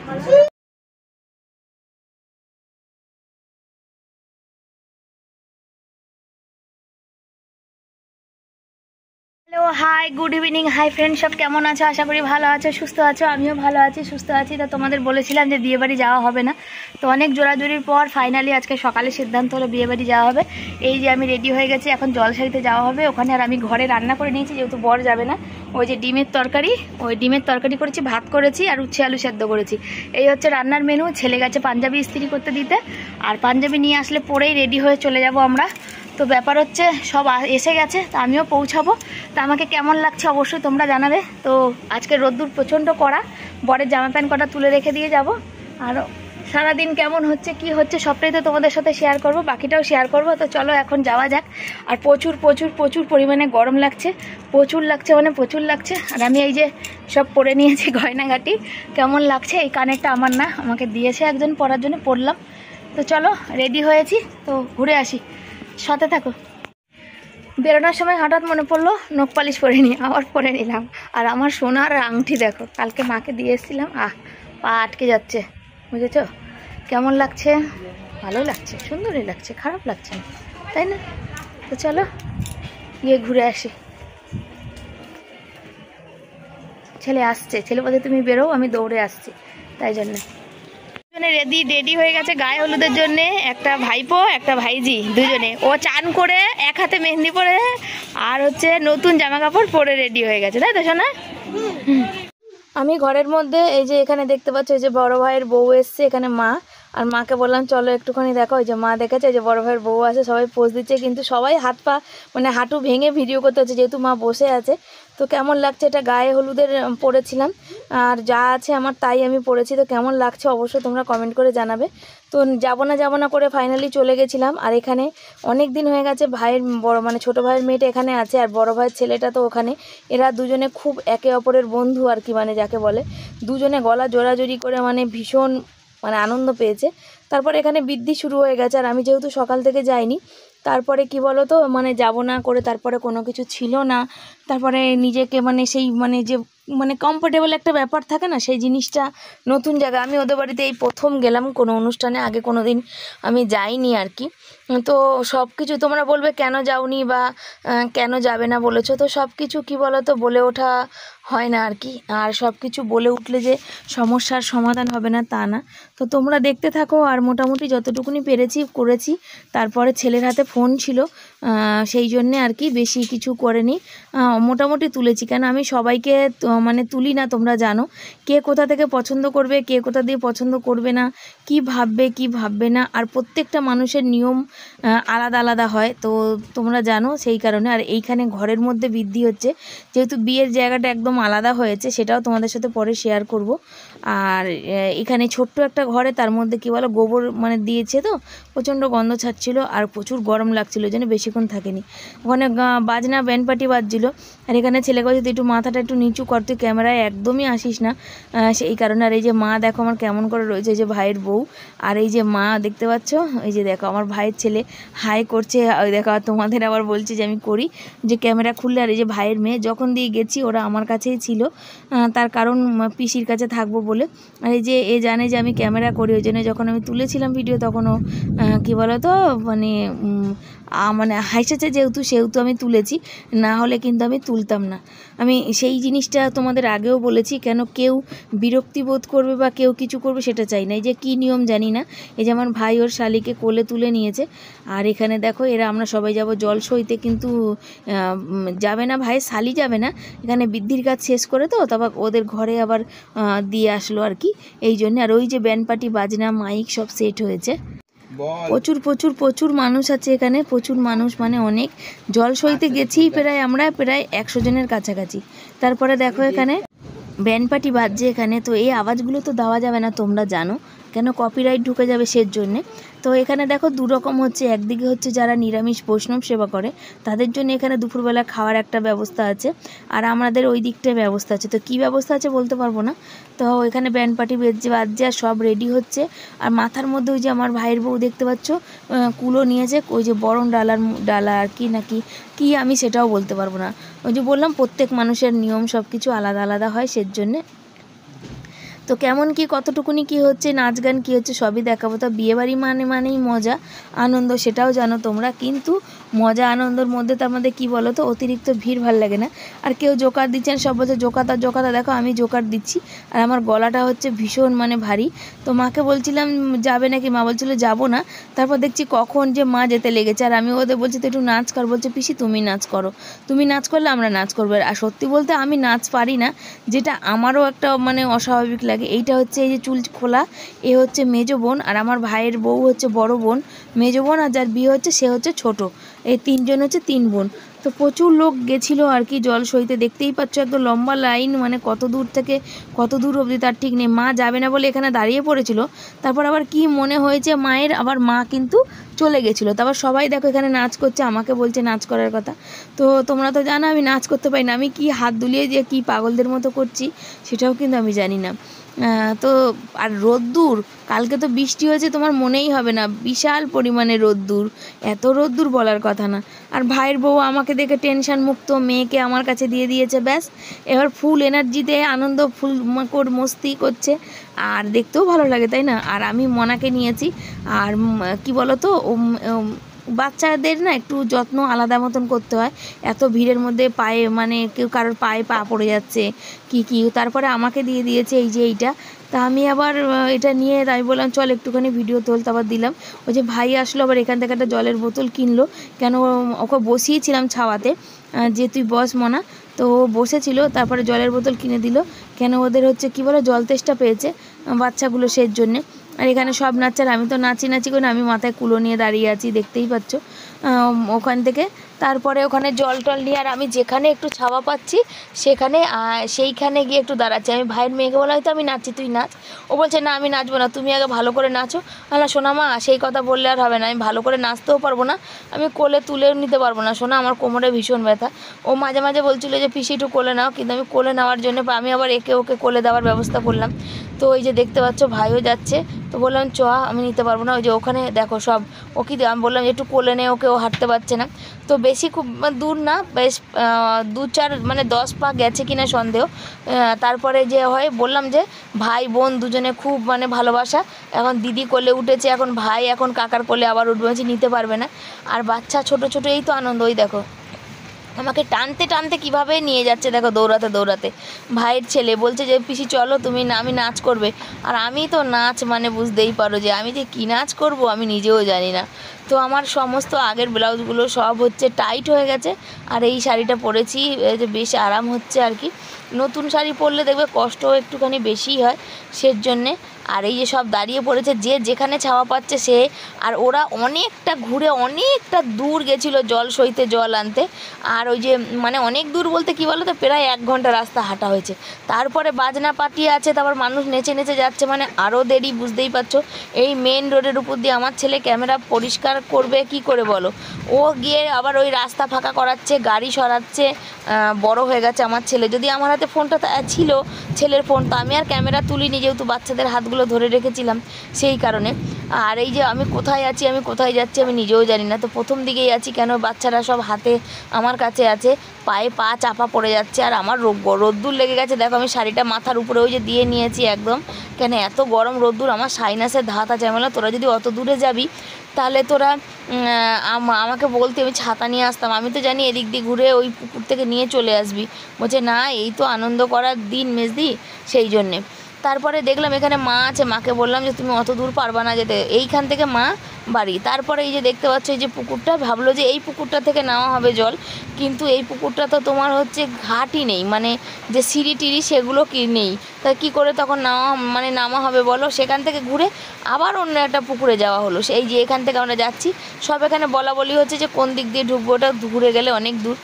Hello, hi, good evening. Hi friend, সব কেমন আছো? আশা করি ভালো আছো, সুস্থ আছো। আমিও ভালো আছি, সুস্থ আছি। তো তোমাদের বলেছিলাম যে বিয়েবাড়ি যাওয়া হবে না, তো অনেক জোরাজুরির পর ফাইনালি আজকে সকালে সিদ্ধান্ত হলো বিয়েবাড়ি যাওয়া হবে। এই যে আমি রেডি হয়ে গেছি, এখন জলসারিতে যাওয়া হবে ওখানে। আর আমি ঘরে রান্না করে নিয়েছি, যেহেতু বর যাবে না। ওই যে ডিমের তরকারি করেছি, ভাত করেছি, আর উচ্ছে আলু সেদ্ধ করেছি। এই হচ্ছে রান্নার মেনু। ছেলে গেছে পাঞ্জাবি ইস্ত্রি করতে দিতে, আর পাঞ্জাবি নিয়ে আসলে পরেই রেডি হয়ে চলে যাব আমরা। তো ব্যাপার হচ্ছে সব এসে গেছে, তো আমিও পৌঁছাবো। তো আমাকে কেমন লাগছে অবশ্যই তোমরা জানাবে। তো আজকে রোদ্দুর প্রচণ্ড কড়া, বরের জামা প্যান্ট কটা তুলে রেখে দিয়ে যাব। আর সারাদিন কেমন হচ্ছে কি হচ্ছে সবটাই তো তোমাদের সাথে শেয়ার করব, বাকিটাও শেয়ার করব। তো চলো এখন যাওয়া যাক। আর প্রচুর প্রচুর প্রচুর পরিমাণে গরম লাগছে, প্রচুর লাগছে। আর আমি এই যে সব পরে নিয়েছি গয়নাগাটি। কেমন লাগছে? এই কানেরটা আমার না, আমাকে দিয়েছে একজন পরার জন্য, পরলাম। তো চলো, রেডি হয়েছি, তো ঘুরে আসি, সাথে থাকো। বেরোনোর সময় হঠাৎ মনে পড়লো নখ পালিশ পরে নিই, আবার পরে নিলাম। আর আমার সোনার আংটি দেখো, কালকে মাকে দিয়ে এসেছিলাম। পা আটকে যাচ্ছে, বুঝেছো? কেমন লাগছে? ভালো লাগছে, সুন্দরই লাগছে, খারাপ লাগছে না, তাই না? তো চলো গিয়ে ঘুরে আসি। ছেলে আসছে, ছেলে বলতে তুমি বেরো, আমি দৌড়ে আসছি, তাই জন্য রেডি হয়ে গেছে গায়ে হলুদের জন্য। একটা ভাইপো, একটা ভাইজি, দুজনে। ও চান করে এক হাতে মেহেন্দি পরে আর হচ্ছে নতুন জামা কাপড় পরে রেডি হয়ে গেছে, তাই তো সোনা? আমি ঘরের মধ্যে, এই যে এখানে দেখতে পাচ্ছ, এই যে বড় ভাইয়ের বউ এসছে, এখানে মা। আর মাকে বললাম চলো একটুখানি দেখো। ওই যে মা দেখেছে, এই যে বড় ভাইয়ের বউ আছে, সবাই পোজ দিচ্ছে, কিন্তু সবাই হাত পা মানে হাঁটু ভেঙে ভিডিও করতে হচ্ছে, যেহেতু মা বসে আছে। তো কেমন লাগছে? এটা গায়ে হলুদের পরেছিলাম, আর যা আছে আমার তাই আমি পরেছি। তো কেমন লাগছে অবশ্যই তোমরা কমেন্ট করে জানাবে। তো যাবো না করে ফাইনালি চলে গেছিলাম। আর এখানে অনেক দিন হয়ে গেছে, ভাইয়ের বড় মানে ছোটো ভাইয়ের মেয়েটা এখানে আছে, আর বড় ভাইয়ের ছেলেটা তো ওখানে। এরা দুজনে খুব একে অপরের বন্ধু আর কি, মানে যাকে বলে। দুজনে গলা জোড়াজোড়ি করে মানে ভীষণ মানে আনন্দ পেয়েছে। তারপরে এখানে বৃদ্ধি শুরু হয়ে গেছে, আর আমি যেহেতু সকাল থেকে যাইনি, তারপরে কি বলো তো, মানে যাব না করে তারপরে কোনো কিছু ছিল না। তারপরে নিজেকে মানে সেই মানে যে মানে কমফোর্টেবল একটা ব্যাপার থাকে না, সেই জিনিসটা। নতুন জায়গা, আমি ওদের বাড়িতে এই প্রথম গেলাম কোনো অনুষ্ঠানে, আগে কোনো দিন আমি যাইনি আর কি। তো সব কিছু তোমরা বলবে কেন যাওনি বা কেন যাবে না বলেছো, তো সব কিছু কী বলো তো বলে ওঠা হয় না আর কি। আর সব কিছু বলে উঠলে যে সমস্যার সমাধান হবে না তা না। তো তোমরা দেখতে থাকো। আর মোটামুটি যতটুকুনি পেরেছি করেছি। তারপরে ছেলের হাতে ফোন ছিল, সেই জন্যে আর কি বেশি কিছু করেনি, মোটামুটি তুলেছি। কেন আমি সবাইকে মানে তুলি না, তোমরা জানো কে কোথা থেকে পছন্দ করবে, কে কোথা দিয়ে পছন্দ করবে না, কি ভাববে না। আর প্রত্যেকটা মানুষের নিয়ম আলাদা আলাদা হয়, তো তোমরা জানো সেই কারণে। আর এইখানে ঘরের মধ্যে বৃদ্ধি হচ্ছে, যেহেতু বিয়ের জায়গাটা একদম আলাদা হয়েছে, সেটাও তোমাদের সাথে পরে শেয়ার করব। আর এখানে ছোট্ট একটা ঘরে, তার মধ্যে কি বলো গোবর মানে দিয়েছে, তো প্রচণ্ড গন্ধ ছাড়ছিল, আর প্রচুর গরম লাগছিল, ওই জন্য বেশিক্ষণ থাকেনি। ওখানে বাজনা ব্যান্ড পার্টি বাজছিল। আর এখানে ছেলে কথা তুই একটু মাথাটা একটু নিচু কর, তুই ক্যামেরায় একদমই আসিস না, সেই কারণে। আর এই যে মা দেখো আমার কেমন করে রয়েছে, এই যে ভাইয়ের বউ। আর এই যে মা দেখতে পাচ্ছ, এই যে দেখো আমার ভাইয়ের ছেলে হাই করছে, ওই দেখো। তোমাদের আবার বলছে যে আমি করি যে ক্যামেরা খুললে। আর এই যে ভাইয়ের মেয়ে, যখন দিয়ে গেছি ওরা আমার কাছেই ছিল, তার কারণ পিসির কাছে থাকবো বলে। আর এই যে এ জানে যে আমি ক্যামেরা করি, ওই জন্য যখন আমি তুলেছিলাম ভিডিও, তখনও কী বলো তো মানে মানে হাসেছে, যেহেতু সেহেতু আমি তুলেছি, না হলে কিন্তু আমি তুলতাম না। আমি সেই জিনিসটা তোমাদের আগেও বলেছি, কেন কেউ বিরক্তি বোধ করবে বা কেউ কিছু করবে সেটা চাই না। এই যে কী নিয়ম জানি না, এই যে আমার ভাই ওর শালিকে কোলে তুলে নিয়েছে। আর এখানে দেখো এরা আমরা সবাই যাব জল সইতে, কিন্তু যাবে না ভাই, শালি যাবে না, এখানে বৃদ্ধির কাজ শেষ করে তো তারপর ওদের ঘরে আবার দিয়ে আসলো আর কি, এই জন্য। আর ওই যে ব্যান্ড পার্টি বাজনা মাইক সব সেট হয়েছে, প্রচুর মানুষ আছে এখানে, প্রচুর মানুষ মানে অনেক। জল সইতে গেছি আমরা প্রায় 100 জনের কাছাকাছি। তারপরে দেখো এখানে ব্যান্ড পার্টি বাজছে এখানে, তো এই আওয়াজগুলো তো দেওয়া যাবে না, তোমরা জানো, কেন কপিরাইট ঢুকে যাবে সেই জন্যে। তো এখানে দেখো দুরকম হচ্ছে, একদিকে হচ্ছে যারা নিরামিষ বৈষ্ণব সেবা করে তাদের জন্য এখানে দুপুরবেলা খাওয়ার একটা ব্যবস্থা আছে, আর আমাদের ওই দিকটায় ব্যবস্থা আছে। তো কী ব্যবস্থা আছে বলতে পারবো না। তো এখানে ব্যান্ড পার্টি বাজছে আর সব রেডি হচ্ছে। আর মাথার মধ্যে ওই যে আমার ভাইয়ের বউ দেখতে পাচ্ছ, কুলো নিয়েছে, ওই যে বরণ ডালা আর কি নাকি কি আমি সেটাও বলতে পারবো না। ওই যে বললাম প্রত্যেক মানুষের নিয়ম সব কিছু আলাদা আলাদা হয়, সেজন্যে। তো কেমন কি কতটুকুনি কি হচ্ছে, নাচ গান কী হচ্ছে সবই দেখাবো। তা বিয়েবাড়ি মানেই মজা আনন্দ, সেটাও জানো তোমরা, কিন্তু মজা আনন্দের মধ্যে তার মধ্যে কী বলো তো, অতিরিক্ত ভিড় ভাল লাগে না। আর কেউ জোকার দিচ্ছেন, সব বলছে জোকাতা জোকাতা, দেখো আমি জোকার দিচ্ছি আর আমার গলাটা হচ্ছে ভীষণ মানে ভারী। তো মাকে বলছিলাম যাবে নাকি, মা বলছিল যাবো না। তারপর দেখছি কখন যে মা যেতে লেগেছে, আর আমি ওদের বলছি তো একটু নাচ কর, বলছে পিসি তুমি নাচ করো, তুমি নাচ করলে আমরা নাচ করবো। আর সত্যি বলতে আমি নাচ পারি না, যেটা আমারও একটা মানে অস্বাভাবিক লাগে। এইটা হচ্ছে এই যে চুল খোলা, এ হচ্ছে মেজো বোন, আর আমার ভাইয়ের বউ হচ্ছে বড় বোন, মেজো বোন, আর যার বিয়ে হচ্ছে সে হচ্ছে ছোট। এই তিনজন হচ্ছে তিন বোন। তো প্রচুর লোক গেছিলো আর কি জল সইতে, দেখতেই পাচ্ছ একদম লম্বা লাইন, মানে কত দূর থেকে কত দূর অবধি তার ঠিক নেই। মা যাবে না বলে এখানে দাঁড়িয়ে পড়েছিল, তারপর আবার কি মনে হয়েছে মায়ের, আবার মা কিন্তু চলে গেছিলো। তারপর সবাই দেখো এখানে নাচ করছে, আমাকে বলছে নাচ করার কথা। তো তোমরা তো জানো আমি নাচ করতে পারি না, আমি কি হাত দুলিয়ে যে কি পাগলদের মতো করছি সেটাও কিন্তু আমি জানি না। তো আর রোদ্দুর, কালকে তো বৃষ্টি হয়েছে, তোমার মনেই হবে না, বিশাল পরিমাণে রোদ্দুর, এত রোদ্দুর বলার কথা না। আর ভাইয়ের বউ আমাকে দেখে টেনশন মুক্ত, মেয়েকে আমার কাছে দিয়ে দিয়েছে, ব্যাস এবার ফুল এনার্জিতে আনন্দ, ফুল মস্তি করছে, আর দেখতেও ভালো লাগে তাই না। আর আমি মনাকে নিয়েছি, আর কি বলো তো বাচ্চাদের না একটু যত্ন আলাদা মতন করতে হয়, এত ভিড়ের মধ্যে পায়ে মানে কেউ কারোর পায়ে পা পড়ে যাচ্ছে কি, তারপরে আমাকে দিয়ে দিয়েছে এই যে এইটা। তা আমি আবার এটা নিয়ে আমি বললাম চল একটুখানি ভিডিও তোল, তারপর দিলাম। ওই যে ভাই আসলো আবার এখান থেকে একটা জলের বোতল কিনলো, কেন ওকে বসিয়েছিলাম ছাওয়াতে যে তুই বস মনা, তো ও বসেছিল, তারপরে জলের বোতল কিনে দিল, কেন ওদের হচ্ছে কি বলে জল তেষ্টা পেয়েছে বাচ্চাগুলো, সেই জন্যে। আর এখানে সব নাচছে, আর আমি তো নাচি করে আমি মাথায় কুলো নিয়ে দাঁড়িয়ে আছি, দেখতেই পাচ্ছ ওখান থেকে। তারপরে ওখানে জল টল নিয়ে, আর আমি যেখানে একটু ছাওয়া পাচ্ছি সেখানে সেইখানে গিয়ে একটু দাঁড়াচ্ছি। আমি ভাইয়ের মেয়েকে বলা হয়তো আমি নাচছি, তুই নাচ। ও বলছে না আমি নাচবো না, তুমি আগে ভালো করে নাচো। আল্লাহ সোনা মা সেই কথা বললে আর হবে না, আমি ভালো করে নাচতেও পারবো না, আমি কোলে তুলেও নিতে পারবো না সোনা, আমার কোমরে ভীষণ ব্যথা। ও মাঝে মাঝে বলছিল যে পিসি একটু কোলে নাও, কিন্তু আমি কোলে নেওয়ার জন্য আমি আবার ওকে কোলে দেওয়ার ব্যবস্থা করলাম। তো ওই যে দেখতে পাচ্ছ ভাইও যাচ্ছে, তো বললাম চ, আমি নিতে পারবো না, ওই যে ওখানে দেখো সব ও কি, আমি বললাম যে একটু কোলে নে ওকে, ও হাঁটতে পারছে না। তো বেশি খুব দূর না, বেশ 2-4 মানে 10 পা গেছে কিনা সন্দেহ। তারপরে যে হয় বললাম যে ভাই বোন দুজনে খুব মানে ভালোবাসা, এখন দিদি কোলে উঠেছে, এখন ভাই এখন কাকার কোলে আবার উঠবে, নিতে পারবে না। আর বাচ্চা ছোট ছোট, এই তো আনন্দ, ওই দেখো আমাকে টানতে টানতে কীভাবে নিয়ে যাচ্ছে দেখো, দৌড়াতে দৌড়াতে। ভাইয়ের ছেলে বলছে যে পিসি চলো তুমি না, আমি নাচ করবে, আর আমি তো নাচ মানে বুঝতেই পারো যে আমি যে কী নাচ করব আমি নিজেও জানি না। তো আমার সমস্ত আগের ব্লাউজগুলো সব হচ্ছে টাইট হয়ে গেছে, আর এই শাড়িটা পরেছি যে বেশ আরাম হচ্ছে আর কি। নতুন শাড়ি পরলে দেখবে কষ্ট একটুখানি বেশিই হয়, সেজন্যে। আর এই যে সব দাঁড়িয়ে পড়েছে, যে যেখানে ছাওয়া পাচ্ছে সে, আর ওরা অনেকটা ঘুরে অনেকটা দূর গেছিলো জল সইতে, জল আনতে। আর ওই যে মানে অনেক দূর বলতে কি বলো তো, প্রায় 1 ঘন্টা রাস্তা হাঁটা হয়েছে, তারপরে বাজনা পার্টি আছে, তারপর মানুষ নেচে নেচে যাচ্ছে, মানে আরও দেরি, বুঝতেই পারছো। এই মেন রোডের উপর দিয়ে আমার ছেলে ক্যামেরা পরিষ্কার করবে কি করে বলো, ও গিয়ে আবার ওই রাস্তা ফাঁকা করাচ্ছে, গাড়ি সরাচ্ছে। বড় হয়ে গেছে আমার ছেলে, যদি আমার হাতে ফোনটা ছিল ছেলের ফোন, তো আমি আর ক্যামেরা তুলিনি, যেহেতু বাচ্চাদের হাতগুলো ধরে রেখেছিলাম সেই কারণে। আর এই যে আমি কোথায় আছি, আমি কোথায় যাচ্ছি আমি নিজেও জানি না। তো প্রথম দিকেই আছি, কেন বাচ্চারা সব হাতে আমার কাছে আছে, পায়ে পা চাপা পড়ে যাচ্ছে, আর আমার রোদ্দুর লেগে গেছে। দেখো আমি শাড়িটা মাথার উপরে ওই যে দিয়ে নিয়েছি একদম, কেন এত গরম রোদ্দুর, আমার সাইনাসের ধাত আছে। আমি বললাম তোরা যদি অত দূরে যাবি তাহলে তোরা আমাকে বলতে, আমি ছাতা নিয়ে আসতাম, আমি তো জানি এদিক দিয়ে ঘুরে ওই পুকুর থেকে নিয়ে চলে আসবি। বলছে না এই তো আনন্দ করার দিন মেজদি, সেই জন্যে। তারপরে দেখলাম এখানে মা আছে, মাকে বললাম যে তুমি অত দূর পারবা না যেতে, এইখান থেকে মা বাড়ি। তারপরে এই যে দেখতে পাচ্ছ এই যে পুকুরটা, ভাবলো যে এই পুকুরটা থেকে নেওয়া হবে জল, কিন্তু এই পুকুরটা তো তোমার হচ্ছে ঘাটই নেই, মানে যে সিঁড়ি টিড়ি সেগুলো কি নেই, তা কী করে তখন নামা হবে বলো। সেখান থেকে ঘুরে আবার অন্য একটা পুকুরে যাওয়া হলো, সেই যে এখান থেকে আমরা যাচ্ছি, সব এখানে বলা বলি হচ্ছে যে কোন দিক দিয়ে ঢুকবো, ওটা ঘুরে গেলে অনেক দূর।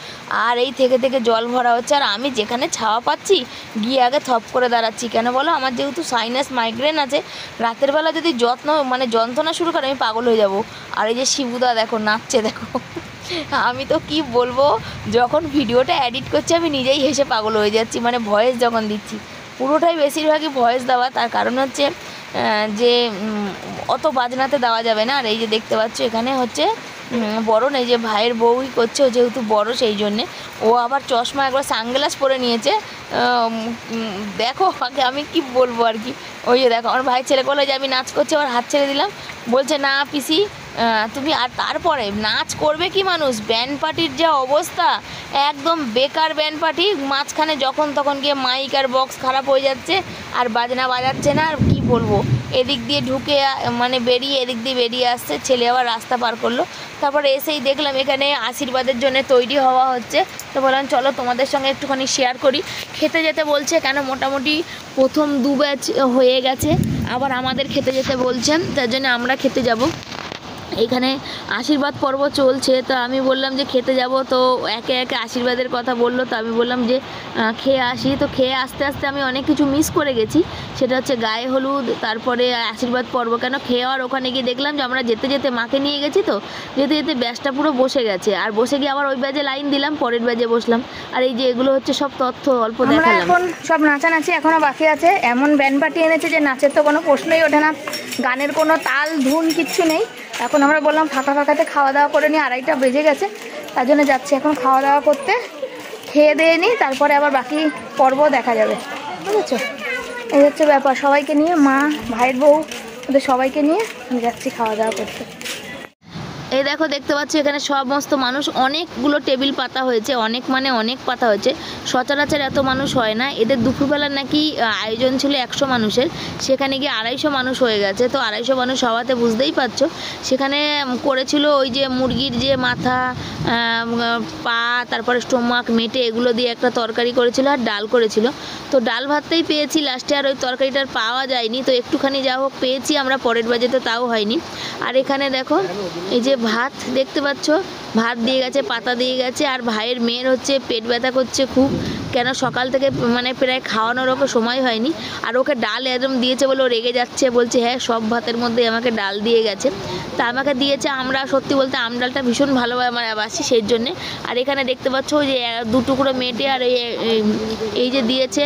আর এই থেকে থেকে জল ভরা হচ্ছে, আর আমি যেখানে ছাওয়া পাচ্ছি গিয়ে আগে থপ করে দাঁড়াচ্ছি, কেন বলো আমার যেহেতু সাইনাস মাইগ্রেন আছে, রাতের বেলা যদি যন্ত্রণা শুরু করে আমি পাগল হয়ে যাব। আর এই যে শিবুদা দেখো নাচছে, দেখো আমি তো কি বলবো, যখন ভিডিওটা এডিট করছি আমি নিজেই হেসে পাগল হয়ে যাচ্ছি, মানে ভয়েস যখন দিচ্ছি পুরোটাই বেশিরভাগই ভয়েস দেওয়া, তার কারণ হচ্ছে যে অত বাজনাতে দেওয়া যাবে না। আর এই যে দেখতে পাচ্ছ এখানে হচ্ছে বড় নেই, যে ভাইয়ের বউই করছে, ও যেহেতু বড় সেই জন্যে। ও আবার চশমা একবার সানগ্লাস পরে নিয়েছে। দেখো আগে আমি কি বলবো আর কি। ওই যে দেখো আমার ভাই ছেলে বলে যে আমি নাচ করছি, আবার হাত ছেড়ে দিলাম, বলছে না পিসি তুমি। আর তারপরে নাচ করবে কি মানুষ, ব্যান্ড পার্টির যা অবস্থা, একদম বেকার ব্যান্ড পার্টি। মাঝখানে যখন তখন গিয়ে মাইক আর বক্স খারাপ হয়ে যাচ্ছে, আর বাজনা বাজাচ্ছে না। আর কি বলবো, এদিক দিয়ে ঢুকে মানে বেরিয়ে এদিক দিয়ে বেরিয়ে আসছে। ছেলে আবার রাস্তা পার করলো। তারপরে এসেই দেখলাম এখানে আশীর্বাদের জন্য তৈরি হওয়া হচ্ছে। তো বললাম চলো তোমাদের সঙ্গে একটুখানি শেয়ার করি। খেতে যেতে বলছে, কেন মোটামুটি প্রথম 2 ব্যাচ হয়ে গেছে, আবার আমাদের খেতে যেতে বলছেন, তার জন্য আমরা খেতে যাব। এখানে আশীর্বাদ পর্ব চলছে। তো আমি বললাম যে খেতে যাব, তো একে একে আশীর্বাদের কথা বললো। তো আমি বললাম যে খেয়ে আসি। তো খেয়ে আস্তে আস্তে আমি অনেক কিছু মিস করে গেছি। সেটা হচ্ছে গায়ে হলুদ, তারপরে আশীর্বাদ পর্ব। কেন খেয়ে আর ওখানে গিয়ে দেখলাম যে আমরা যেতে যেতে মাকে নিয়ে গেছি, তো যেতে যেতে ব্যাচটা পুরো বসে গেছে। আর বসে গিয়ে আবার ওই ব্যাচে লাইন দিলাম, পরের ব্যাচে বসলাম। আর এই যে এগুলো হচ্ছে সব তথ্য অল্প দেখালাম। এখন সব নাচানাচি এখনও বাকি আছে। এমন ব্যান্ড পার্টি এনেছে যে নাচের তো কোনো প্রশ্নই ওঠে না, গানের কোনো তাল ধুন কিচ্ছু নেই। এখন আমরা বললাম ফাঁকা ফাঁকাতে খাওয়া দাওয়া করে নিই, 2:30 বেজে গেছে, তার জন্য যাচ্ছি এখন খাওয়া দাওয়া করতে। খেয়ে দিয়ে নিই, তারপরে আবার বাকি পর্ব দেখা যাবে, বুঝেছো? এই হচ্ছে ব্যাপার। সবাইকে নিয়ে, মা, ভাইয়ের বউ, ওদের সবাইকে নিয়ে আমি যাচ্ছি খাওয়া দাওয়া করতে। এই দেখো দেখতে পাচ্ছি এখানে সমস্ত মানুষ, অনেকগুলো টেবিল পাতা হয়েছে, অনেক মানে অনেক পাতা হয়েছে। সচরাচর এত মানুষ হয় না। এদের দুপুরবেলার নাকি আয়োজন ছিল 100 মানুষের, সেখানে গিয়ে 250 মানুষ হয়ে গেছে। তো 250 মানুষ হওয়াতে বুঝতেই পারছো সেখানে করেছিল ওই যে মুরগির যে মাথা, পা, তারপরে স্টোমাক, মেটে, এগুলো দিয়ে একটা তরকারি করেছিল, আর ডাল করেছিল। তো ডাল ভাতটাই পেয়েছি লাস্টে, আর ওই তরকারিটার পাওয়া যায়নি। তো একটুখানি যা হোক পেয়েছি আমরা, পরের বাজেতে তাও হয়নি। আর এখানে দেখো এই যে ভাত দেখতে পাচ্ছ, ভাত দিয়ে গেছে, পাতা দিয়ে গেছে। আর ভাইয়ের মেয়ের হচ্ছে পেট ব্যথা করছে খুব, কেন সকাল থেকে মানে প্রায় খাওয়ানোর ওকে সময় হয়নি। আর ওকে ডাল একদম দিয়েছে বলে ও রেগে যাচ্ছে, বলছে হ্যাঁ সব ভাতের মধ্যে আমাকে ডাল দিয়ে গেছে। তা আমাকে দিয়েছে, আমরা সত্যি বলতে আম ডালটা ভীষণ ভালোভাবে আমার বাসি সেই জন্যে। আর এখানে দেখতে পাচ্ছ ওই যে 2 টুকরো মেটে, আর এই যে দিয়েছে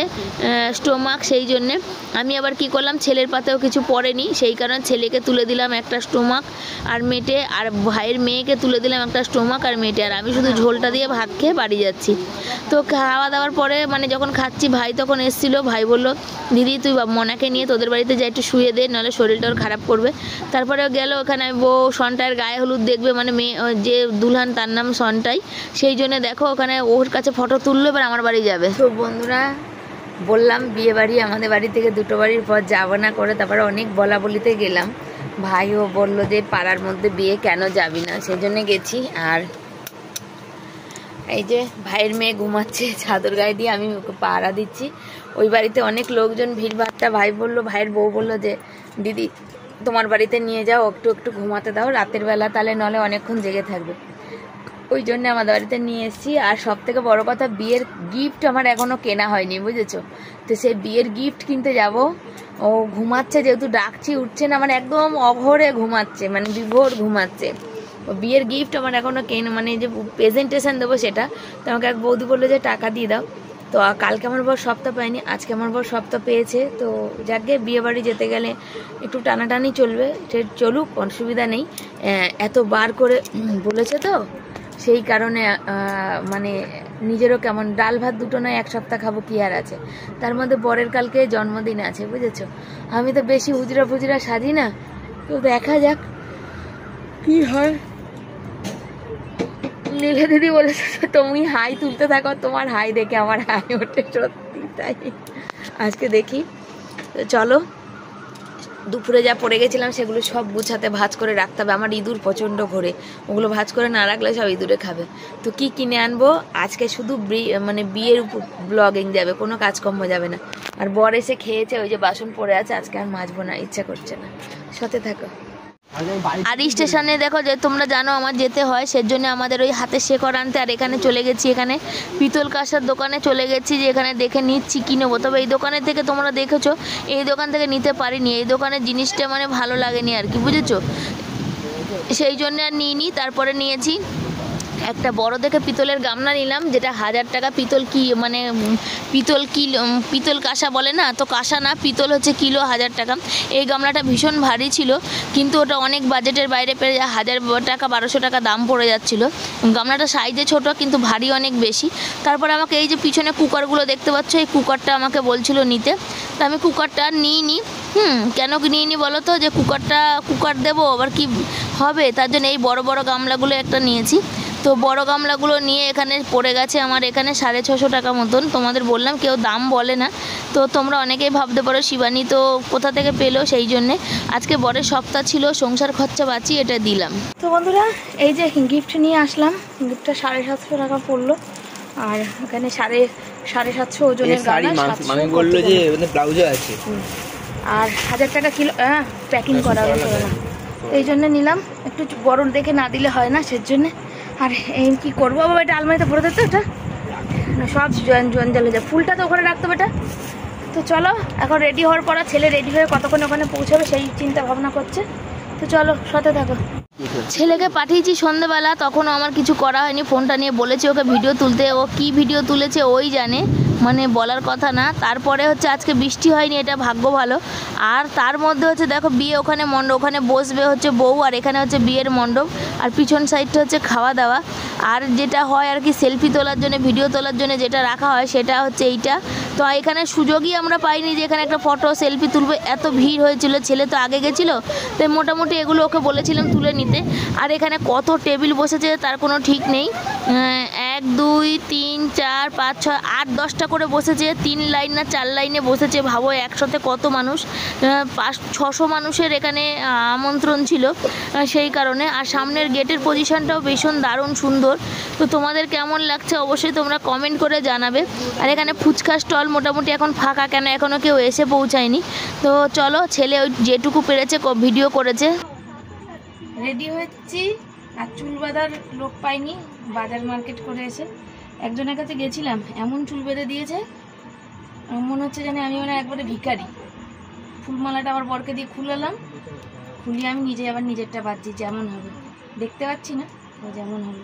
স্টোমাক, সেই জন্যে আমি আবার কি করলাম, ছেলের পাতেও কিছু পড়েনি, সেই কারণে ছেলেকে তুলে দিলাম একটা স্টোমাক আর মেটে, আর ভাইয়ের মেয়েকে তুলে দিলাম একটা স্টোমাক আর মেটে। আর আমি শুধু ঝোলটা দিয়ে ভাত খেয়ে বাড়ি যাচ্ছি। তো খাওয়া দাওয়ার পরে মানে যখন খাচ্ছি, ভাই তখন এসেছিলো। ভাই বললো দিদি তুই মনাকে নিয়ে তোদের বাড়িতে যা, একটু শুয়ে দে, নাহলে শরীরটা ওর খারাপ করবে। তারপরে গেল ওখানে বউ সন্টার গায়ে হলুদ দেখবে, মানে মেয়ে যে দুলহান তার নাম সন্টাই, সেই জন্য দেখো ওখানে ওর কাছে ফটো তুললো, এবার আমার বাড়ি যাবে। তো বন্ধুরা বললাম বিয়ে বাড়ি, আমাদের বাড়ি থেকে 2টো বাড়ির পর যাবো না করে, তারপরে অনেক বলা বলিতে গেলাম। ভাইও বললো যে পাড়ার মধ্যে বিয়ে, কেন যাবি না, সেই জন্য গেছি। আর এই যে ভাইয়ের মেয়ে ঘুমাচ্ছে চাদর গায়ে দিয়ে, আমি ওকে পাহারা দিচ্ছি। ওই বাড়িতে অনেক লোকজন, ভিড়ভাট্টা। ভাই বললো, ভাইয়ের বউ বললো যে দিদি তোমার বাড়িতে নিয়ে যাও, একটু একটু ঘুমাতে দাও রাতের বেলা, তাহলে নলে অনেকক্ষণ জেগে থাকবে। ওই জন্য আমাদের বাড়িতে নিয়ে এসেছি। আর সব থেকে বড় কথা, বিয়ের গিফট আমার এখনও কেনা হয়নি, বুঝেছো? তো সেই বিয়ের গিফট কিনতে যাব। ও ঘুমাচ্ছে, যেহেতু ডাকছি উঠছে না, মানে একদম অঘরে ঘুমাচ্ছে, মানে বিভোর ঘুমাচ্ছে। বিয়ের গিফট আমার এখনও মানে যে প্রেজেন্টেশন দেবো সেটা। তো আমাকে এক বৌদি বললো যে টাকা দিয়ে দাও। তো কালকে আমার বর সপ্তাহ পায়নি, আজকে আমার বর সপ্তাহ পেয়েছে। তো যাকে বিয়ে বাড়ি যেতে গেলে একটু টানাটানি চলবে, সে চলুক, অসুবিধা নেই। এত বার করে বলেছে, তো সেই কারণে মানে নিজেরও কেমন, ডাল ভাত দুটো নয় 1 সপ্তাহ খাবো, কি আর আছে। তার মধ্যে বরের কালকে জন্মদিন আছে, বুঝেছো? আমি তো বেশি হুজরা ফুজরা সাজি না, তো দেখা যাক কি হয়। নীলে দিদি বলেছে তুমি হাই তুলতে থাকো, তোমার হাই দেখে আমার হাই ওঠে, সত্যি তাই। আজকে দেখি, চলো। দুপুরে যা পড়ে গেছিলাম সেগুলো সব গুছাতে ভাঁজ করে রাখতে হবে। আমার ইঁদুর প্রচণ্ড ঘোরে, ওগুলো ভাঁজ করে না রাখলে সব ইঁদুরে খাবে। তো কি কিনে আনবো আজকে, শুধু মানে বিয়ের উপর ব্লগিং যাবে, কোনো কাজকর্ম যাবে না। আর বর এসে খেয়েছে, ওই যে বাসন পড়ে আছে, আজকে আর মাজবো না, ইচ্ছা করছে না। সাথে থাকো। আর স্টেশনে দেখো, যে তোমরা জানো আমার যেতে হয়, সেজন্য আমাদের ওই হাতে শেকড় আনতে। আর এখানে চলে গেছি, এখানে পিতল কাঁসার দোকানে চলে গেছি, যে এখানে দেখে নিচ্ছি কি নেবো। তবে এই দোকানের থেকে তোমরা দেখেছো, এই দোকান থেকে নিতে পারিনি, এই দোকানের জিনিসটা মানে ভালো লাগেনি আর কি, বুঝেছো? সেই জন্য আর নিইনি। তারপরে নিয়েছি একটা বড় দেখে পিতলের গামলা নিলাম, যেটা 1000 টাকা। পিতল কি মানে পিতল কিলো, পিতল কাঁসা বলে না, তো কাঁসা না, পিতল হচ্ছে কিলো 1000 টাকা। এই গামলাটা ভীষণ ভারী ছিল, কিন্তু ওটা অনেক বাজেটের বাইরে পেয়ে 1000 টাকা 1200 টাকা দাম পড়ে যাচ্ছিলো। গামলাটা সাইজে ছোট কিন্তু ভারী অনেক বেশি। তারপরে আমাকে এই যে পিছনে কুকারগুলো দেখতে পাচ্ছ, এই কুকারটা আমাকে বলছিল নিতে, তা আমি কুকারটা নিইনি। কেন নিইনি বলো তো, যে কুকার দেবো আবার কি হবে, তার জন্য এই বড় বড় গামলাগুলো একটা নিয়েছি। তো বড় গামলাগুলো নিয়ে এখানে পড়ে গেছে আমার এখানে 650 টাকা মতন। তোমাদের বললাম কেউ দাম বলে না, তো তোমরা অনেকেই ভাবতে পারো শিবানী তো কোথা থেকে পেলো, সেই জন্যে আজকে বরের সপ্তাহ ছিল, সংসার খরচা বাঁচি এটা দিলাম। তো বন্ধুরা এই যে গিফট নিয়ে আসলাম, গিফটটা 750 টাকা পড়লো। আর এখানে 750 ওজনের গামলা, 700 বললো যে ব্লাউজও আছে। আর 1000 টাকা কিলো প্যাকিং করা হলো না, এই জন্য নিলাম। একটু বড় দেখে না দিলে হয় না, সেজন্যে। আর এই কী করবো বাবা, এটা আলমারিতে ভরে দিতে, এটা না সব জঞ্জাল হয়ে যায়। ফুলটা তো ওখানে রাখতে হবে এটা। তো চলো এখন রেডি হওয়ার পর, ছেলে রেডি হয়ে কতক্ষণ ওখানে পৌঁছাবে সেই চিন্তা ভাবনা করছে। তো চলো সাথে থাকো। ছেলেকে পাঠিয়েছি সন্ধ্যেবেলা, তখনও আমার কিছু করা হয়নি। ফোনটা নিয়ে বলেছি ওকে ভিডিও তুলতে, ও কি ভিডিও তুলেছে ওই জানে, মানে বলার কথা না। তারপরে হচ্ছে আজকে বৃষ্টি হয়নি, এটা ভাগ্য ভালো। আর তার মধ্যে হচ্ছে দেখো বিয়ে, ওখানে মণ্ডপ, ওখানে বসবে হচ্ছে বউ, আর এখানে হচ্ছে বিয়ের মণ্ডপ, আর পিছন সাইডটা হচ্ছে খাওয়া দাওয়া। আর যেটা হয় আর কি সেলফি তোলার জন্য, ভিডিও তোলার জন্য যেটা রাখা হয় সেটা হচ্ছে এইটা। তো এখানে সুযোগই আমরা পাইনি যে এখানে একটা ফটো সেলফি তুলবে, এত ভিড় হয়েছিল। ছেলে তো আগে গেছিলো, তাই মোটামুটি এগুলো ওকে বলেছিলাম তুলে নিতে। আর এখানে কত টেবিল বসেছে তার কোনো ঠিক নেই, 1 2 3 4 5 6 8 10টা করে বসেছে, 3 লাইন না 4 লাইনে বসেছে। ভাবো একসাথে কত মানুষ, 500-600 মানুষের এখানে আমন্ত্রণ ছিল, সেই কারণে। আর সামনের গেটের পজিশনটাও ভীষণ দারুণ সুন্দর। তো তোমাদের কেমন লাগছে অবশ্যই তোমরা কমেন্ট করে জানাবে। আর এখানে ফুচকা স্টল মোটামুটি এখন ফাঁকা, কেন এখনও কেউ এসে পৌঁছায়নি। তো চলো, ছেলে ওই যেটুকু পেরেছে ভিডিও করেছে। রেডি হচ্ছি, আর চুল বাঁধার লোক পাইনি, বাজার মার্কেট করে এসে একজনের কাছে গেছিলাম, এমন চুল বেঁধে দিয়েছে মনে হচ্ছে জানি আমি মানে একবারে ভিখারি। ফুলমালাটা আমার বরকে দিয়ে খুলালাম, খুলিয়ে আমি নিজে আবার নিজেরটা বাঁধছি, যেমন হবে দেখতে পাচ্ছি না, যেমন হবে।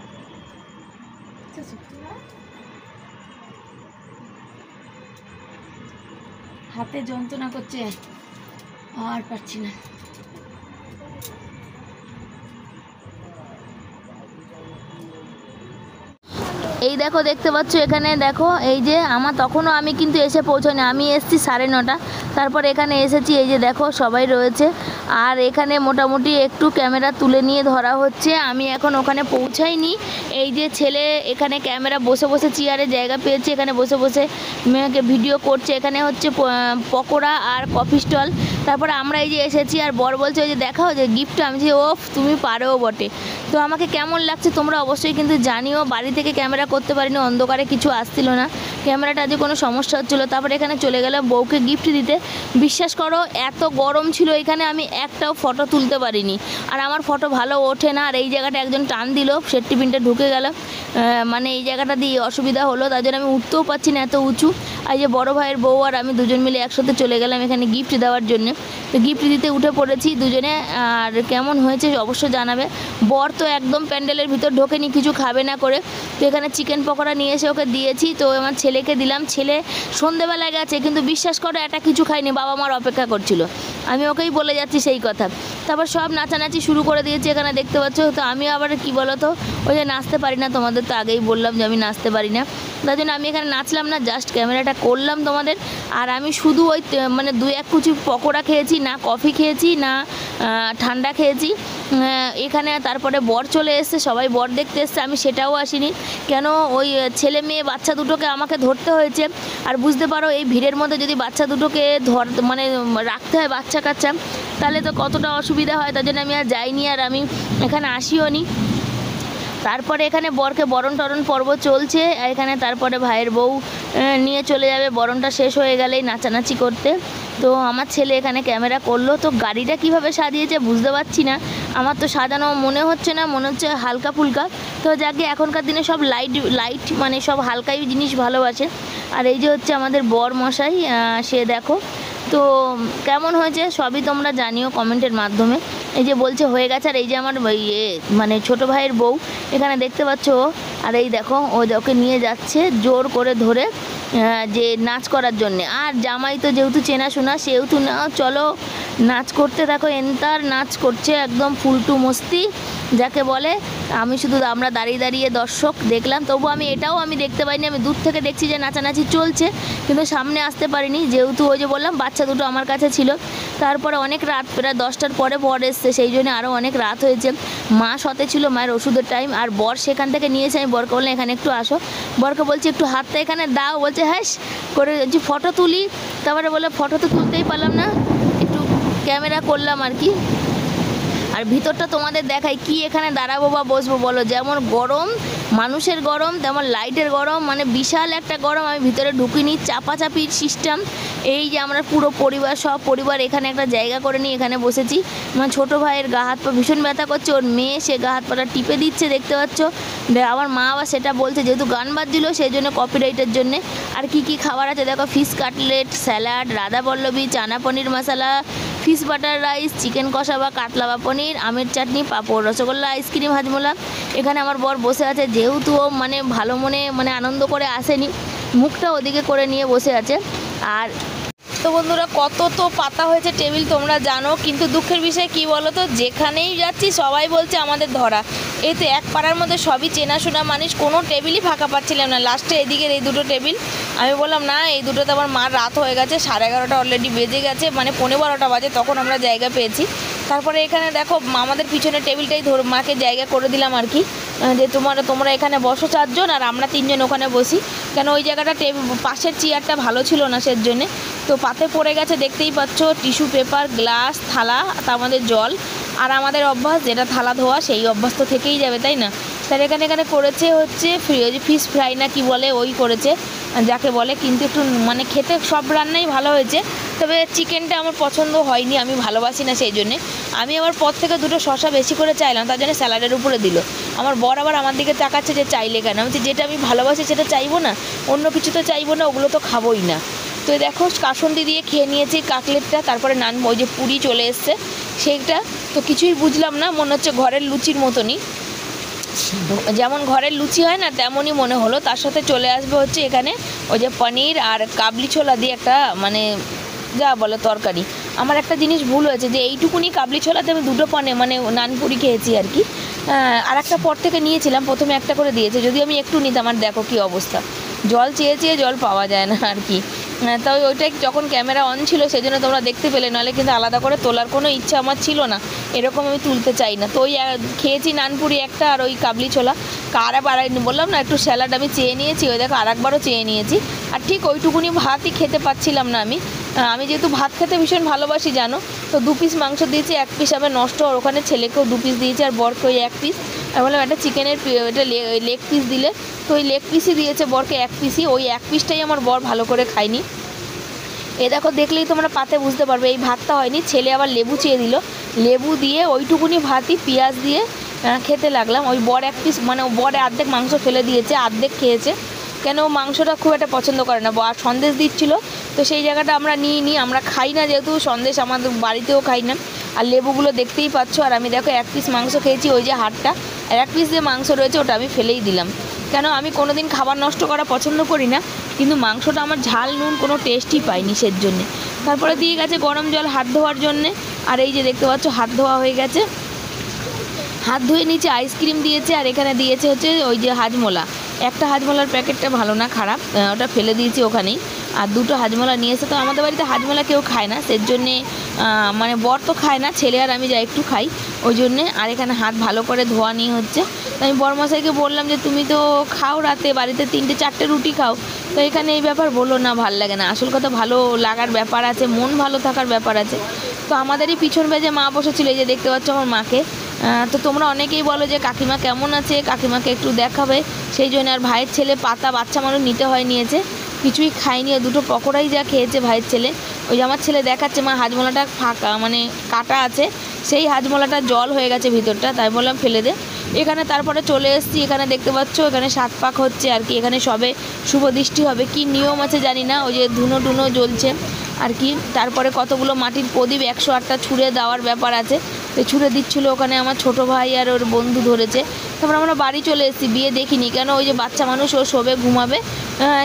হাতে যন্ত্রণা করছে, আর পারছি না। এই দেখো দেখতে পাচ্ছ এখানে দেখো, এই যে আমার তখনও আমি কিন্তু এসে পৌঁছাইনি, আমি এসেছি 9:30। তারপর এখানে এসেছি, এই যে দেখো সবাই রয়েছে। আর এখানে মোটামুটি একটু ক্যামেরা তুলে নিয়ে ধরা হচ্ছে, আমি এখন ওখানে পৌঁছাইনি। এই যে ছেলে এখানে ক্যামেরা বসে বসে চেয়ারে জায়গা পেয়েছে, এখানে বসে বসে মেয়েকে ভিডিও করছে। এখানে হচ্ছে পকোড়া আর কফি স্টল। তারপরে আমরা এই যে এসেছি, আর বর বলছে ওই যে দেখাও যে গিফট। আমি যে ওফ তুমি পারেও বটে। তো আমাকে কেমন লাগছে তোমরা অবশ্যই কিন্তু জানিও। বাড়ি থেকে ক্যামেরা করতে পারিনি, অন্ধকারে কিছু আসছিল না, ক্যামেরাটা আজ কোনো সমস্যা হচ্ছিলো। তারপরে এখানে চলে গেল বউকে গিফট দিতে। বিশ্বাস করো এত গরম ছিল এখানে, আমি একটাও ফটো তুলতে পারিনি। আর আমার ফটো ভালো ওঠে না। আর এই জায়গাটা একজন টান দিল, সেফটি পিনটা ঢুকে গেল, মানে এই জায়গাটা দিয়ে অসুবিধা হলো, তার জন্য আমি উঠতেও পারছি না, এত উঁচু। আর যে বড়ো ভাইয়ের বউ আর আমি দুজন মিলে একসাথে চলে গেলাম এখানে গিফট দেওয়ার জন্য। তো গিফট দিতে উঠে পড়েছি দুজনে। আর কেমন হয়েছে অবশ্যই জানাবে। বর তো একদম প্যান্ডেলের ভিতর ঢোকেনি, কিছু খাবে না করে। তো এখানে চিকেন পকোড়া নিয়ে এসে ওকে দিয়েছি, তো আমার ছেলেকে দিলাম। ছেলে সন্ধেবেলায় গেছে, কিন্তু বিশ্বাস করো এটা কিছু খাইনি, বাবা মার অপেক্ষা করছিল। আমি ওকেই বলে যাচ্ছি সেই কথা। তারপর সব নাচানাচি শুরু করে দিয়েছি, এখানে দেখতে পাচ্ছ। তো আমি আবার কি বলো তো, ওই যে নাচতে পারি না, তোমাদের তো আগেই বললাম যে আমি নাচতে পারি না, তার জন্য আমি এখানে নাচলাম না, জাস্ট ক্যামেরাটা করলাম তোমাদের। আর আমি শুধু ওই মানে 2-1 কুচি পকোড়া খেয়েছি, না কফি খেয়েছি না ঠান্ডা খেয়েছি এখানে। তারপরে বর চলে এসছে, সবাই বর দেখতে এসছে, আমি সেটাও আসিনি। কেন ওই ছেলে মেয়ে বাচ্চা দুটোকে আমাকে ধরতে হয়েছে। আর বুঝতে পারো এই ভিড়ের মধ্যে যদি বাচ্চা দুটোকে মানে রাখতে হয় বাচ্চা কাচ্চা, তাহলে তো কতটা অসুবিধা হয়, তার জন্য আমি আর যাইনি, আর আমি এখানে আসিও নি। তারপরে এখানে বরকে বরণ টরণ পর্ব চলছে এখানে। তারপরে ভাইয়ের বউ নিয়ে চলে যাবে বরণটা শেষ হয়ে গেলেই নাচানাচি করতে। তো আমার ছেলে এখানে ক্যামেরা করলো। তো গাড়িটা কিভাবে সাজিয়েছে বুঝতে পারছি না, আমার তো সাজানো মনে হচ্ছে না, মনে হচ্ছে হালকা ফুলকা। তো যাকে এখনকার দিনে সব লাইট মানে সব হালকাই জিনিস ভালোবাসে। আর এই যে হচ্ছে আমাদের বর মশাই, সে দেখো। তো কেমন হয়েছে সবই তোমরা জানিও কমেন্টের মাধ্যমে। এই যে বলছে হয়ে গেছে। আর এই যে আমার মানে ছোটো ভাইয়ের বউ এখানে দেখতে পাচ্ছ, আর এই দেখো ওকে নিয়ে যাচ্ছে জোর করে ধরে যে নাচ করার জন্যে। আর জামাই তো যেহেতু চেনাশোনা সেহেতু না, চলো নাচ করতে দেখো এন্তার নাচ করছে একদম ফুলটু মস্তি যাকে বলে। আমরা দাঁড়িয়ে দাঁড়িয়ে দর্শক দেখলাম, তবু আমি দেখতে পাইনি, আমি দূর থেকে দেখছি যে নাচানাচি চলছে, কিন্তু সামনে আসতে পারিনি যেহেতু ওই যে বললাম বাচ্চা দুটো আমার কাছে ছিল। তারপরে অনেক রাত, প্রায় 10টার পরে বর এসছে, সেই জন্য আরও অনেক রাত হয়েছে। মা সতে ছিল, মায়ের ওষুধের টাইম, আর বর সেখান থেকে নিয়েছে। আমি বরকে বললাম এখানে একটু আসো, বরকে বলছি একটু হাতটা এখানে দাও, বলছে হ্যাঁ করে ফটো তুলি। তারপরে বলে ফটো তো তুলতেই পারলাম না, একটু ক্যামেরা করলাম আর কি। আর ভিতরটা তোমাদের দেখাই, কি এখানে দাঁড়াবো বা বসবো বলো, যেমন গরম মানুষের গরম তেমন লাইটের গরম, মানে বিশাল একটা গরম। আমি ভিতরে ঢুকিনি, চাপাচাপির সিস্টেম। এই যে আমরা পুরো পরিবার, সব পরিবার এখানে একটা জায়গা করে নিয়ে এখানে বসেছি। আমার ছোটো ভাইয়ের গা হাত পা ভীষণ ব্যথা করছে, ওর মেয়ে সে গা হাত পাটা টিপে দিচ্ছে দেখতে পাচ্ছ। আমার মা আবার সেটা বলছে যেহেতু গান বাজছিল সেই জন্য কপিরাইটের জন্যে। আর কি কি খাবার আছে দেখো, ফিশ কাটলেট, স্যালাড, রাধা পল্লবী, chana paneer masala, fish butter rice, chicken কষা বা কাতলা বা পনির, আমের চাটনি, পাঁপড়, রসগোল্লা, আইসক্রিম, হাজমোলা। এখানে আমার বর বসে আছে, যেহেতু ও মানে ভালো মনে মানে আনন্দ করে আসেনি, মুখটা ওদিকে করে নিয়ে বসে আছে। আর তো বন্ধুরা কত তো পাতা হয়েছে টেবিল তোমরা জানো, কিন্তু দুঃখের বিষয় কি বলো তো, যেখানেই যাচ্ছি সবাই বলছে আমাদের ধরা। এই তো এক পাড়ার মধ্যে সবই চেনাশোনা মানুষ, কোনো টেবিলই ফাঁকা পাচ্ছিলাম না। লাস্টে এদিকের এই দুটো টেবিল আমি বললাম না, এই দুটোতে আমার মার রাত হয়ে গেছে, 11:30 অলরেডি বেজে গেছে, মানে 11:15 বাজে তখন আমরা জায়গা পেয়েছি। তারপরে এখানে দেখো আমাদের পিছনের টেবিলটাই মাকে জায়গা করে দিলাম আর কি, যে তোমরা এখানে বসো 4 জন আর আমরা 3 জন ওখানে বসি, কেন ওই জায়গাটা পাশের চেয়ারটা ভালো ছিল না সের জন্যে। তো পাতে পড়ে গেছে দেখতেই পাচ্ছ, টিস্যু পেপার, গ্লাস, থালা, আমাদের জল, আর আমাদের অভ্যাস যেটা থালা ধোয়া, সেই অভ্যাস তো থেকেই যাবে তাই না। তার এখানে করেছে হচ্ছে ফিশ ফ্রাই না কি বলে ওই করেছে যাকে বলে, কিন্তু একটু মানে খেতে সব রান্নাই ভালো হয়েছে, তবে চিকেনটা আমার পছন্দ হয়নি, আমি ভালোবাসি না সেই জন্যে। আমি আমার পর থেকে 2টো শসা বেশি করে চাইলাম, তার জন্য স্যালাডের উপরে দিল। আমার বর আবার আমার দিকে তাকাচ্ছে যে চাইলে কেন, আমি যেটা আমি ভালোবাসি সেটা চাইবো না, অন্য কিছু তো চাইবো না, ওগুলো তো খাবোই না। তো দেখো কাসুন্দি দিয়ে খেয়ে নিয়েছি কাটলেটটা, তারপরে নান ওই যে পুরি চলে এসছে সেইটা, তো কিছুই বুঝলাম না, মনে হচ্ছে ঘরের লুচির মতনই, যেমন ঘরের লুচি হয় না তেমনই মনে হলো। তার সাথে চলে আসবে হচ্ছে এখানে ওই যে পনির আর কাবলি ছোলা দিয়ে একটা মানে যা বলে তরকারি। আমার একটা জিনিস ভুল হয়েছে যে এইটুকুনি কাবলি ছোলাতে আমি 2টো মানে নানপুরি খেয়েছি আর কি, আর একটা পর থেকে নিয়েছিলাম, প্রথমে একটা করে দিয়েছে, যদি আমি একটু নিতাম। আর দেখো কী অবস্থা, জল চেয়ে জল পাওয়া যায় না আর কি। তাই ওইটাই যখন ক্যামেরা অন ছিল সেই জন্য তোমরা দেখতে পেলে, নাহলে কিন্তু আলাদা করে তোলার কোনো ইচ্ছা আমার ছিল না, এরকম আমি তুলতে চাই না। তো ওই খেয়েছি নানপুরি একটা আর ওই কাবলি ছোলা, আবার বললাম না একটু স্যালাড আমি চেয়ে নিয়েছি, ওই দেখো আরেকবারও চেয়ে নিয়েছি। আর ঠিক ওইটুকুনি ভাতই খেতে পাচ্ছিলাম না আমি যেহেতু ভাত খেতে ভীষণ ভালোবাসি জানো, তো 2 পিস মাংস দিয়েছি, 1 পিস আমার নষ্ট, আর ওখানে ছেলেকেও 2 পিস দিয়েছি, আর বরকে ওই 1 পিস। আর বললাম একটা চিকেনের এটা লেগ পিস দিলে, তো ওই লেগ পিসই দিয়েছে বরকে 1 পিসই, ওই 1 পিসটাই আমার বর ভালো করে খায়নি। এ দেখো দেখলেই তোমরা পাতে বুঝতে পারবে এই ভাতটা হয়নি। ছেলে আবার লেবু চেয়ে দিল, লেবু দিয়ে ওইটুকুনি ভাতই পেঁয়াজ দিয়ে খেতে লাগলাম। ওই বর 1 পিস মানে বরে অর্ধেক মাংস ফেলে দিয়েছে, অর্ধেক খেয়েছে, কেন মাংসটা খুব একটা পছন্দ করে না। আর সন্দেশ দিচ্ছিলো, তো সেই জায়গাটা আমরা নিই, আমরা খাই না যেহেতু সন্দেশ, আমাদের বাড়িতেও খাই না। আর লেবুগুলো দেখতেই পাচ্ছ, আর আমি দেখো 1 পিস মাংস খেয়েছি, ওই যে হাড়টা, আর 1 পিস যে মাংস রয়েছে ওটা আমি ফেলেই দিলাম, কেন আমি কোনো দিন খাবার নষ্ট করা পছন্দ করি না, কিন্তু মাংসটা আমার ঝাল নুন কোনো টেস্টই পাইনি সের জন্যে। তারপরে দিয়ে গেছে গরম জল হাত ধোয়ার জন্যে, আর এই যে দেখতে পাচ্ছ হাত ধোয়া হয়ে গেছে, হাত ধুয়ে নিচে আইসক্রিম দিয়েছে, আর এখানে দিয়েছে হচ্ছে ওই যে হাজমোলা, একটা হাজমোলার প্যাকেটটা ভালো না খারাপ, ওটা ফেলে দিয়েছি ওখানেই। আর 2টো হাজমোলা নিয়েছে, তো আমাদের বাড়িতে হাজমোলা কেউ খায় না, সের জন্যে মানে বর তো খায় না, ছেলে আর আমি যা একটু খাই ওই জন্যে। আর এখানে হাত ভালো করে ধোয়া নিয়ে হচ্ছে, তো আমি বরমশাইকে বললাম যে তুমি তো খাও রাতে বাড়িতে 3-4টে রুটি খাও, তো এখানে এই ব্যাপার বললো না, ভাল লাগে না। আসল কথা ভালো লাগার ব্যাপার আছে, মন ভালো থাকার ব্যাপার আছে। তো আমাদেরই পিছন বেজে মা বসেছিল, এই যে দেখতে পাচ্ছ আমার মাকে। তো তোমরা অনেকেই বলো যে কাকিমা কেমন আছে, কাকিমাকে একটু দেখাবে, সেই জন্য। আর ভাইয়ের ছেলে পাতা বাচ্চা মানুষ নিতে হয় নিয়েছে, কিছুই খায়নি, 2টো পকোড়াই যা খেয়েছে ভাইয়ের ছেলে। ওই যে আমার ছেলে দেখাচ্ছে মা হাজমোলাটা ফাঁকা মানে কাটা আছে, সেই হাজমোলাটা জল হয়ে গেছে ভিতরটা, তাই বললাম ফেলে দে। এখানে তারপরে চলে এসেছি, এখানে দেখতে পাচ্ছ এখানে 7 পাক হচ্ছে আর কি, এখানে সবে শুভ দৃষ্টি হবে, কি নিয়ম আছে জানি না, ওই যে ধুনো টুনো জ্বলছে আর কি। তারপরে কতগুলো মাটির প্রদীপ 108টা ছুঁড়ে দেওয়ার ব্যাপার আছে, তো ছুঁড়ে দিচ্ছিলো ওখানে আমার ছোটো ভাই আর ওর বন্ধু ধরেছে। তারপর আমরা বাড়ি চলে এসেছি, বিয়ে দেখিনি, কেন ওই যে বাচ্চা মানুষ ও শোবে ঘুমাবে,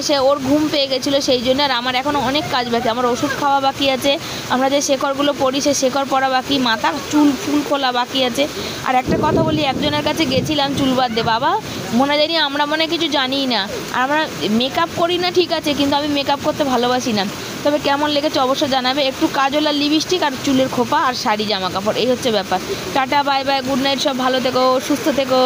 সে ওর ঘুম পেয়ে গেছিলো সেই জন্য। আর আমার এখনও অনেক কাজ বাকি, আমার ওষুধ খাওয়া বাকি আছে, আমরা যে শেকড়গুলো পড়ি সে শেকড় পড়া বাকি, মাথার চুল ফুল খোলা বাকি আছে। আর একটা কথা বলি, একজনের কাছে গেছিলাম চুল বাঁধতে, বাবা মনে জানি আমরা মনে কিছু জানিই না, আর আমরা মেকআপ করি না ঠিক আছে, কিন্তু আমি মেকআপ করতে ভালোবাসি না। তবে কেমন লেগেছে অবশ্যই জানাবে। একটু কাজল আর লিপস্টিক আর চুলের খোপা আর শাড়ি জামা কাপড়, এই হচ্ছে ব্যাপার। Tata bye bye, good night, সব ভালো থেকো, সুস্থ থেকো।